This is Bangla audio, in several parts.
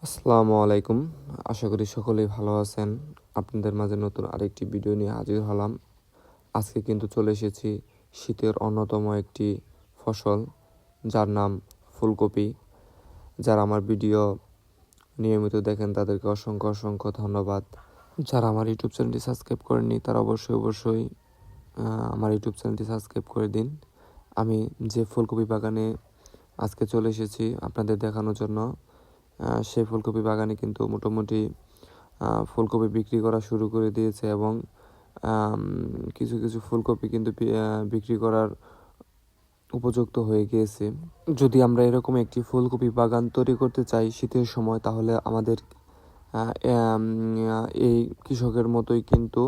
আসসালামু আলাইকুম। আশা করি সকলেই ভালো আছেন। আপনাদের মাঝে নতুন আরেকটি ভিডিও নিয়ে হাজির হলাম। আজকে কিন্তু চলে এসেছি শীতের অন্যতম একটি ফসল, যার নাম ফুলকপি। যারা আমার ভিডিও নিয়মিত দেখেন তাদেরকে অসংখ্য অসংখ্য ধন্যবাদ। যারা আমার ইউটিউব চ্যানেলটি সাবস্ক্রাইব করেননি তারা অবশ্যই আমার ইউটিউব চ্যানেলটি সাবস্ক্রাইব করে দিন। আমি যে ফুলকপি বাগানে আজকে চলে এসেছি আপনাদের দেখানোর জন্য, সেই ফুলকপি বাগানে কিন্তু মোটামুটি ফুলকপি বিক্রি করা শুরু করে দিয়েছে এবং কিছু কিছু ফুলকপি কিন্তু বিক্রি করার উপযুক্ত হয়ে গিয়েছে। যদি আমরা এরকম একটি ফুলকপি বাগান তৈরি করতে চাই শীতের সময়, তাহলে আমাদের এই কৃষকের মতোই কিন্তু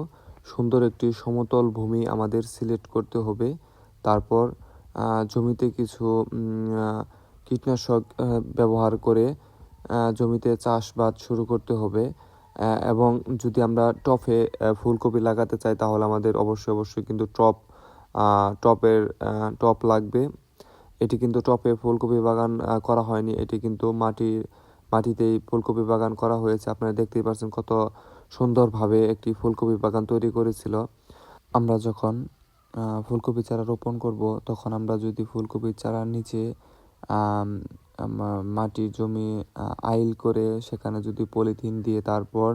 সুন্দর একটি সমতল ভূমি আমাদের সিলেক্ট করতে হবে। তারপর জমিতে কিছু কীটনাশক ব্যবহার করে জমিতে চাষবাদ শুরু করতে হবে। এবং যদি আমরা টবে ফুলকপি লাগাতে চাই তাহলে আমাদের অবশ্যই কিন্তু টপ লাগবে। এটি কিন্তু টবে ফুলকপি বাগান করা হয়নি, এটি কিন্তু মাটিতেই ফুলকপি বাগান করা হয়েছে। আপনারা দেখতেই পাচ্ছেন কত সুন্দরভাবে একটি ফুলকপি বাগান তৈরি করেছিল। আমরা যখন ফুলকপি চারা রোপণ করব, তখন আমরা যদি ফুলকপির চারার নিচে মাটির জমি আইল করে সেখানে যদি পলিথিন দিয়ে তারপর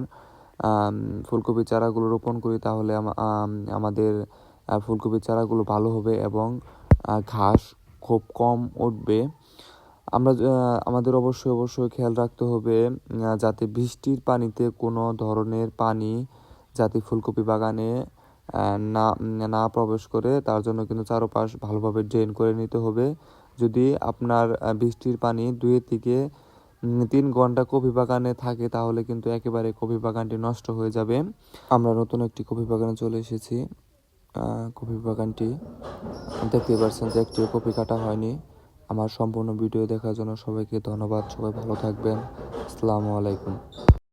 ফুলকপির চারাগুলো রোপণ করি, তাহলে আমাদের ফুলকপির চারাগুলো ভালো হবে এবং ঘাস খুব কম উঠবে। আমাদের অবশ্যই খেয়াল রাখতে হবে যাতে বৃষ্টির পানিতে কোনো ধরনের পানি যাতে ফুলকপি বাগানে না প্রবেশ করে, তার জন্য কিন্তু চারপাশ ভালোভাবে ড্রেন করে নিতে হবে। যদি আপনার বৃষ্টির পানি 2 থেকে 3 ঘন্টা কপি বাগানে থাকে, তাহলে কিন্তু একেবারে কপি বাগানটি নষ্ট হয়ে যাবে। আমরা নতুন একটি কপি বাগানে চলে এসেছি। কপি বাগানটি দেখতে পাচ্ছেন যে একটিও কপি কাটা হয়নি। আমার সম্পূর্ণ ভিডিও দেখার জন্য সবাইকে ধন্যবাদ। সবাই ভালো থাকবেন। আসসালামু আলাইকুম।